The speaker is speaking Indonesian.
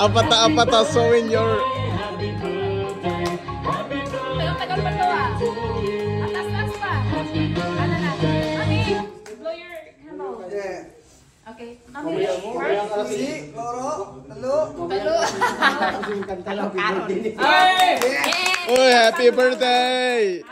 Apata showing your. Tagal pa to ah. Atas pa. Ano na? Mami, blow your candle. Okay. Mami, first. Oh, happy birthday!